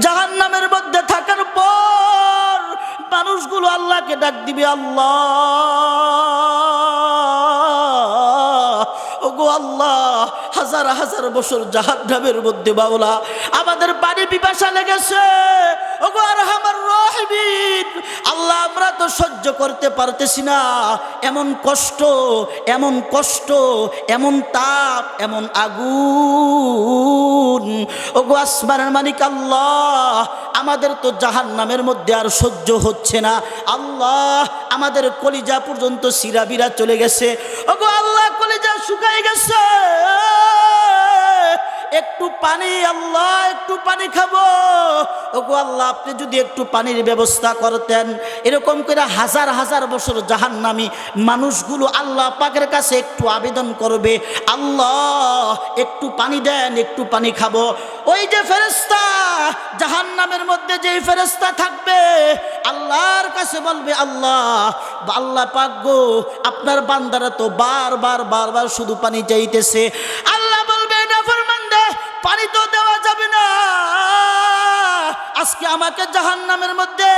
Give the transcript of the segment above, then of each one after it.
জাহান্নামের মধ্যে থাকার পর মানুষগুলো আল্লাহকে ডাক দিবে, আল্লাহ, ওগো আল্লাহ, হাজার হাজার বছর জাহান্নামের মধ্যে মাওলা আমাদের পানি পিপাসা লেগেছে, ওগো আরহামার রাহিমিন, আল্লাহ আমরা তো সহ্য করতে পারতেছি না, এমন কষ্ট, এমন কষ্ট, এমন তাপ, এমন আগুন, ওগো আসমানের মালিক আল্লাহ, আমাদের তো জাহান্নামের মধ্যে আর সহ্য হচ্ছে না, আল্লাহ আমাদের কলিজা পর্যন্ত সিরাবিরা চলে গেছে, ওগো আল্লাহ কলিজা শুকায় গেছে, একটু পানি, আল্লাহ একটু পানি খাবো, ওগো আল্লাহ আপনি যদি একটু পানির ব্যবস্থা করতেন। এরকম করে হাজার হাজার বছর জাহান্নামী মানুষগুলো আল্লাহ পাকের কাছে একটু আবেদন করবে, আল্লাহ একটু পানি দেন, একটু পানি খাবো। ওই যে ফেরেশতা, জাহান্নামের মধ্যে যেই ফেরেশতা থাকবে আল্লাহর কাছে বলবে, আল্লাহ, আল্লাহ পাক গো, আপনার বান্দারা তো বারবার বারবার শুধু পানি চাইতেছে। আল্লাহ বলবে, নাফরমানদের পানি তো দেওয়া যাবে না, আজকে আমাকে জাহান্নামের মধ্যে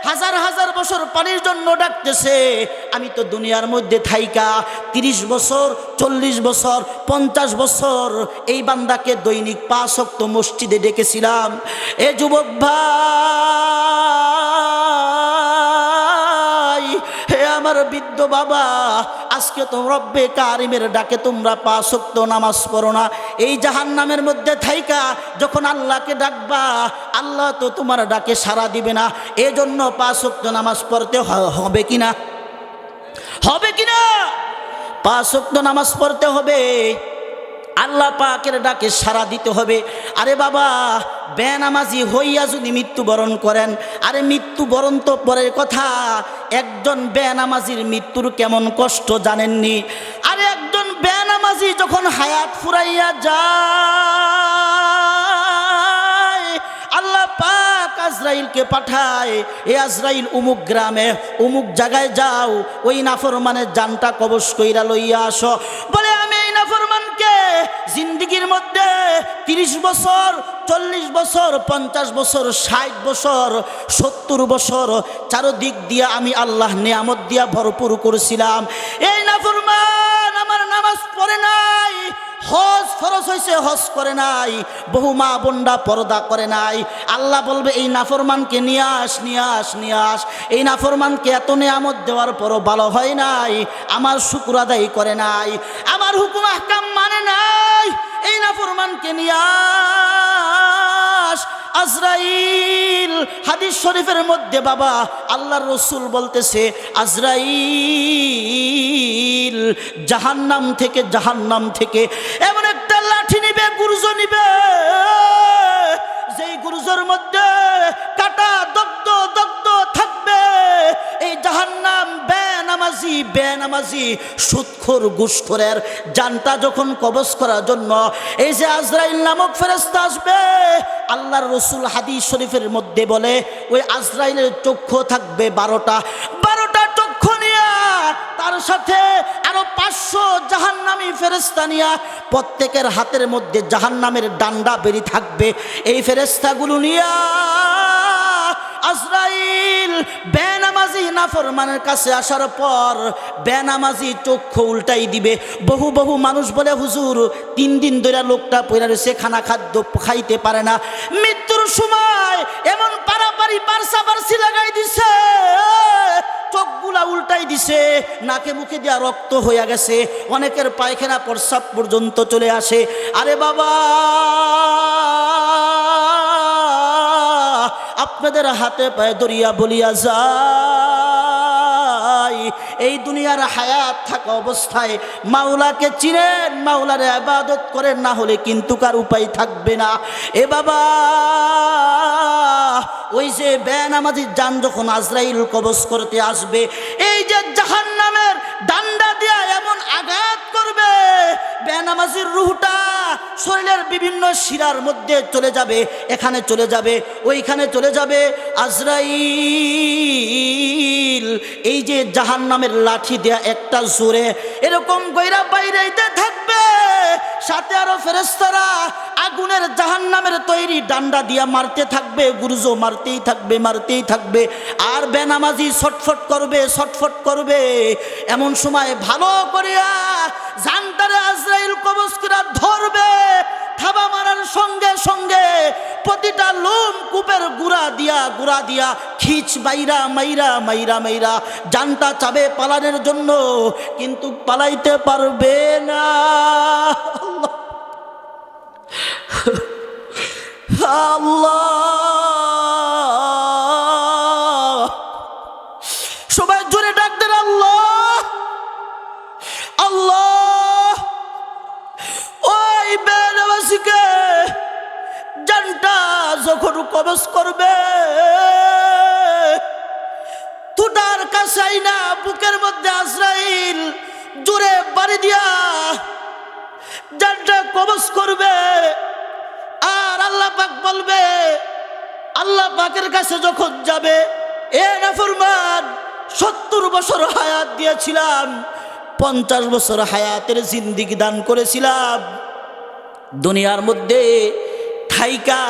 হাজার হাজার বছর পানির জন্য ডাকতেছে, আমি তো দুনিয়ার মধ্যে থাইকা 30 বছর, 40 বছর, 50 বছর এই বান্দাকে দৈনিক 5 ওয়াক্ত মসজিদে ডেকেছিলাম। এ যুবক ভাই, হে আমার বৃদ্ধ বাবা, আজকে তো রব্বে কারিমের ডাকে তোমরা 5 ওয়াক্ত নামাজ পড়ো না, এই জাহান্নামের মধ্যে থাইকা যখন আল্লাহকে ডাকবা আল্লাহ তো তোমার ডাকে সাড়া দিবে না, এজন্য 5 ওয়াক্ত নামাজ পড়তে হবে কিনা, হবে কিনা? 5 ওয়াক্ত নামাজ পড়তে হবে, আল্লাহ পাকের ডাকে সাড়া দিতে হবে। আরে বাবা, বেনামাজি হইয়া যদি মৃত্যুবরণ করেন, আরে মৃত্যুবরণ তো পরের কথা, একজন বেনামাজির মৃত্যুর কেমন কষ্ট জানেননি? আরে একজন বেনামাজি যখন হায়াত ফুরাইয়া যায় আল্লাহ পাক আজরাইলকে পাঠায়, এ আজরাইল অমুক গ্রামে অমুক জায়গায় যাও, ওই নাফরমানের জানটা কবজ কইরা লইয়া আসো। বলে আমি এই নাফরমানকে জিন্দেগির মধ্যে 30 বছর, 40 বছর, 50 বছর, 60 বছর, 70 বছর চারদিক দিয়া আমি আল্লাহ নিয়ামত দিয়া ভরপুর করেছিলাম, এই নাফরমান আমার নামাজ পড়ে নাই, হজ ফরজ হয়েছে হজ করে নাই, বহু মা বোনরা পর্দা করে নাই। আল্লাহ বলবে এই নাফরমানকে নিয়ে আস, নিয়ে আস, নিয়ে আস। এই নাফরমানকে এত নিয়ামত দেওয়ার পরও ভালো হয় নাই, আমার শুকর আদায় করে নাই, আমার হুকুম আহকাম মানে নাই, এই নাফরমানকে নিয়ে আস। আজরাইল, হাদিস শরীফের মধ্যে বাবা আল্লাহর রাসূল বলতেছে, আজরাইল জাহান্নাম থেকে এমন একটা লাঠি নিবে, গুরুজ নিবে, যেই গুরুজের মধ্যে কাটা দগ্ধ দগ্ধ থাকবে। এই জাহান্নাম বেনামাজি সুদখোর ঘুষখোরের জানটা যখন কবজ করার জন্য এই যে আজরাইল নামক ফেরেশতা আসবে, আল্লাহর রাসূল হাদিস শরীফের মধ্যে বলে ওই আজরাইলের চক্ষু থাকবে 12টা চক্ষু নিয়ে, তার সাথে আরো 500 জাহান্নামী ফেরেশতা নিয়ে প্রত্যেকের হাতের মধ্যে জাহান্নামের ডান্ডা বেরি থাকবে। এই ফেরেশতাগুলো নিয়ে আজরাইল বেনামাজি নাফরমানের কাছে আসার পর বেনামাজি চক্ষু উল্টাই দিবে। বহু মানুষ বলে, হুজুর 3 দিন ধরে লোকটা পয়রা রয়েছে, খানা খাদ্য খাইতে পারে না, মৃত্যুর সময় এমন পারাপারি পারসাপারসি লাগাই দিছে, চোখগুলা উল্টাই দিছে, নাকে মুখে দিয়া রক্ত হইয়া গেছে, অনেকের পায়খানা প্রস্রাব পর্যন্ত চলে আসে। আরে বাবা, আপনাদের হাতে পায়ে দরিয়া বলিয়া যায়, এই দুনিয়ার হায়াত থাকা অবস্থায় মাওলাকে চিনেন, মাওলার ইবাদত করেন, না হলে কিন্তু কার উপায় থাকবে না। এ বাবা, ওই যে বেনামাজির জান যখন আজরাইল কবজ করতে আসবে, এই যে জাহান্নামের ডান্ডা দিয়া এমন আঘাত করবে, বেনামাজির রূহটা শরীরের বিভিন্ন শিরার মধ্যে চলে যাবে, এখানে চলে যাবে, ওইখানে চলে যাবে। আজরাইল এই যে জাহান্নামের লাঠি দেয়া একটা জোরে এরকম কইরা বাইরেইতে থাকবে, সাথে আরো ফেরেশতারা আগুনের জাহান্নামের তৈরি ডান্ডা দিয়া মারতে থাকবে, গুরুজো মারতেই থাকবে, মারতেই থাকবে। আর বেনামাজি ছটফট করবে, ছটফট করবে। এমন সময় ভালো করিয়া জানটারে আজরাইল কবজ করে ধরবে। থাবা মারার সঙ্গে সঙ্গে প্রতিটা লোম কূপের গুড়া দিয়া খিচ বাইরা মাইরা মাইরা মাইরা জানটা চাবে পালানোর জন্য, কিন্তু পালাইতে পারবে না। আল্লাহ, সবাই জোরে ডাক দেন আল্লাহ আল্লাহ। ওই বেনামাজিকে জানটা যখন কবজ করবে, তুটার কাছে আইনা বুকের মধ্যে আজরাইল জোরে বাড়ি দিয়া জানটা কবজ করবে। আর আল্লাহ পাক বলবে, আল্লাহ পাকের কাছে যখন যাবে, এ নাফরমান 70 বছর হায়াত দিয়েছিলাম, 50 বছর হায়াতের জিন্দেগি দান করেছিলাম, দুনিয়ার মধ্যে থাইকা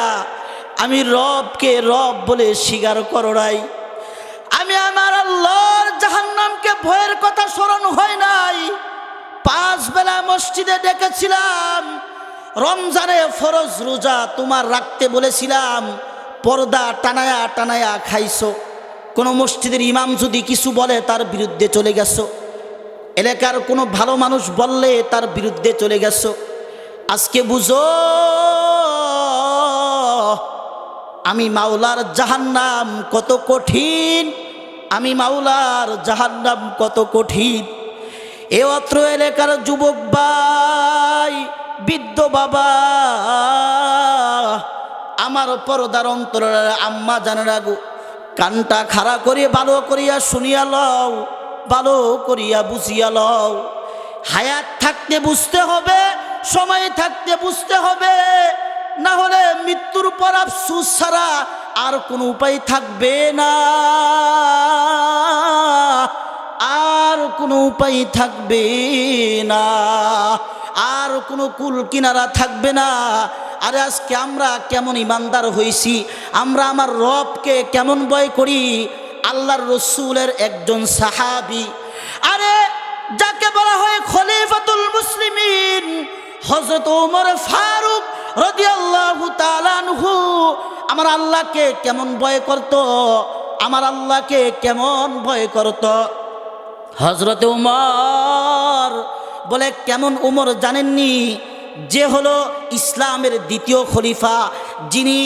আমি রবকে রব বলে স্বীকার করো নাই, আমি আমার আল্লাহর জাহান্নামকে ভয়ের কথা স্মরণ হয় নাই, 5 বেলা মসজিদে ডেকেছিলাম, রমজানে ফরজ রোজা তোমার রাখতে বলেছিলাম, পর্দা টানায়া টানায়া খাইছো, কোনো মসজিদের ইমাম যদি কিছু বলে তার বিরুদ্ধে চলে গেছো, এলাকার কোনো ভালো মানুষ বললে তার বিরুদ্ধে চলে গেছো। আজকে বুঝো আমি মাওলার জাহান্নাম কত কঠিন, আমি মাওলার জাহান্নাম কত কঠিন। এ অত্র এলাকার যুবক ভাই, বৃদ্ধ বাবা, আমার পর্দার অন্তরের আম্মা জানেরা গো, কানটা খাড়া করে ভালো করিয়া শুনিয়া লও, ভালো করিয়া বুঝিয়া লও। হায়াত থাকতে বুঝতে হবে, সময় থাকতে বুঝতে হবে, না হলে মৃত্যুর পর আফসোস ছাড়া আর কোনো উপায় থাকবে না, আর কোনো উপায় থাকবে না, আর কোনো কুল কিনারা থাকবে না। আরে আজকে আমরা কেমন ইমানদার হইছি, আমরা আমার রবকে কেমন ভয় করি। আল্লাহর রসুলের একজন সাহাবী, আরে যাকে বলা হয় খলিফাতুল মুসলিমিন, হযরত ওমর ফারুক রাদিয়াল্লাহু তাআলা আনহু, আমার আল্লাহকে কেমন ভয় করত, আমার আল্লাহকে কেমন ভয় করত। হযরত ওমর বলে, কেমন ওমর জানেননি, যে হলো ইসলামের দ্বিতীয় খলিফা, যিনি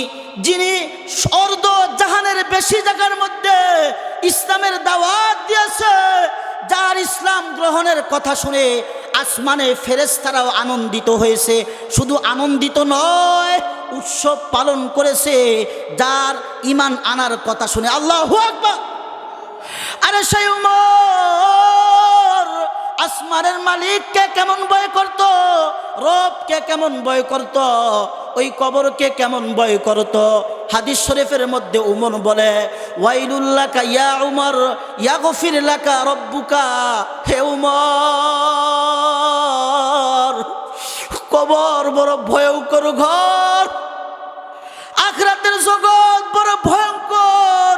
অর্ধ জাহানের বেশি জায়গার মধ্যে ইসলামের দাওয়াত দিয়েছে, যার ইসলাম গ্রহণের কথা শুনে আসমানে ফেরেশতারাও আনন্দিত হয়েছে, শুধু আনন্দিত নয় উৎসব পালন করেছে যার ঈমান আনার কথা শুনে। আল্লাহু আকবার। আরে সেই উমর আসমানের মালিককে কেমন ভয় করত, রবকে কেমন ভয় করত, ওই কবরকে কেমন ভয় করত। হাদিস শরীফের মধ্যে উমর বলে, ওয়াইলুল লাকা ইয়া উমর ইয়াগফির লাকা রব্বুকা। হে উমর, কবর বড় ভয়ঙ্কর ঘর, আখিরাতের জগৎ বড় ভয়ঙ্কর।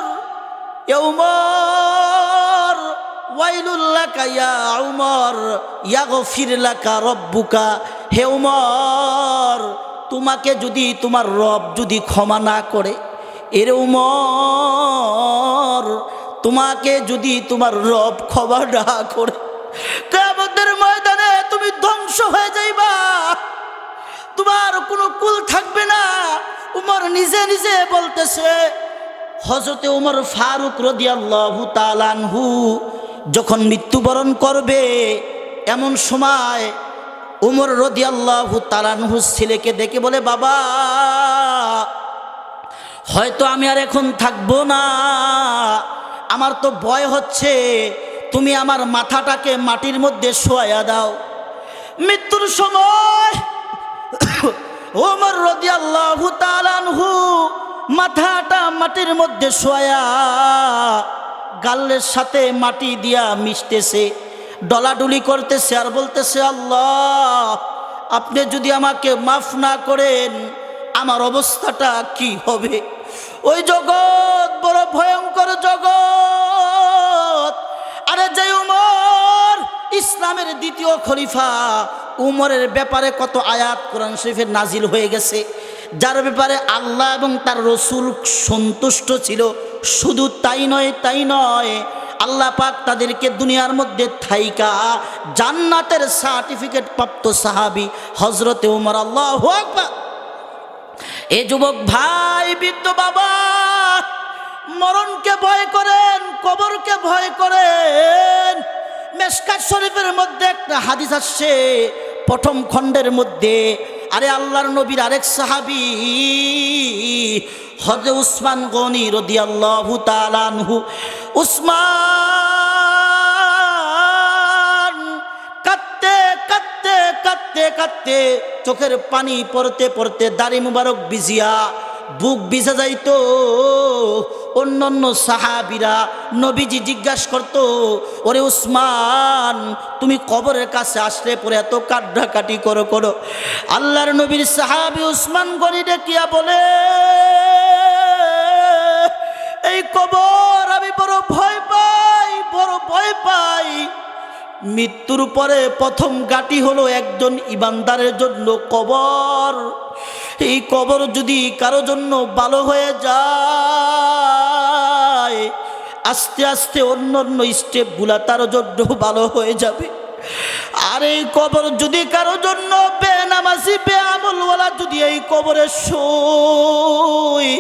এ উমর, ওয়াইলুল লাকা ইয়া উমর ইয়াগফির লাকা রব্বুকা। হে উমর, তোমাকে যদি তোমার রব যদি ক্ষমা না করে, এর উমর তোমাকে যদি তোমার রব ক্ষমা না করে, কিয়ামতের ময়দানে তুমি ধ্বংস হয়ে যাইবা, তোমার কোনো কুল থাকবে না। উমর নিজে নিজে বলতেছে। হযরতে উমর ফারুক রাদিয়াল্লাহু তাআলা আনহু যখন মৃত্যুবরণ করবে, এমন সময় উমর রাদিয়াল্লাহু তাআলা আনহু ছেলেকে ডেকে বলে, বাবা, হয়তো আমি আর এখন থাকবো না, আমার তো ভয় হচ্ছে, তুমি আমার মাথাটাকে মাটির মধ্যে শোয়াইয়া দাও। মৃত্যুর সময় উমর রাদিয়াল্লাহু তাআলা আনহু মাথাটা মাটির মধ্যে শোয়ায়া গালের সাথে মাটি দিয়া মিশতেছে, ডলাডুলি করতেছে আর বলতেছে, আল্লাহ, আপনি যদি আমাকে মাফ না করেন আমার অবস্থাটা কি হবে। ওই জগৎ বড় ভয়ঙ্কর জগৎ। আরে যে উমর ইসলামের দ্বিতীয় খলিফা, উমরের ব্যাপারে কত আয়াত কোরআন শরীফে নাজিল হয়ে গেছে, যার ব্যাপারে আল্লাহ এবং তার রসুল সন্তুষ্ট ছিল। শুধু তাই নয়, আল্লাহ পাক তাদেরকে দুনিয়ার মধ্যে থাইকা জান্নাতের সার্টিফিকেট প্রাপ্ত সাহাবী হযরতে উমর। আল্লাহু আকবার। এ যুবক ভাই, বৃদ্ধ বাবা, মরণকে ভয় করেন, কবরকে ভয় করেন। মিশকাত শরীফের মধ্যে একটা হাদিস আসছে প্রথম খণ্ডের মধ্যে। আরে আল্লাহর নবীর আরেক সাহাবী হযরত উসমান গনি রাদিয়াল্লাহু তাআলা আনহু, উসমান কাঁদতে কাঁদতে কাঁদতে কাঁদতে চোখের পানি পড়তে পড়তে দাড়ি মুবারক ভিজিয়া বুক ভিজে যাইতো। অন্যান্য সাহাবীরা নবীজি জিজ্ঞাসা করতো, ওরে উসমান, তুমি কবরের কাছে আসলে পরে এত কান্নাকাটি করো। আল্লাহর নবীর সাহাবী উসমান গনি ডেকিয়া বলে, এই কবর আমি বড় ভয় পাই। মৃত্যুর পরে প্রথম গাটি হলো একজন ইমানদারের জন্য কবর। এই কবর যদি কারো জন্য ভালো হয়ে যায়, আস্তে আস্তে অন্য স্টেপগুলা তার জন্য ভালো হয়ে যাবে। আর এই কবর যদি কারো জন্য বেনামাজি বেআমলওয়ালা যদি এই কবরে শোয়,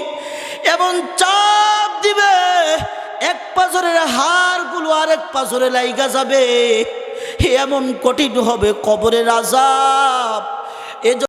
এমন চাপ দিবে এক পাজরের হাড়গুলো আরেক পাজরে লাইগা যাবে, এমন কঠিন হবে কবরের আযাব।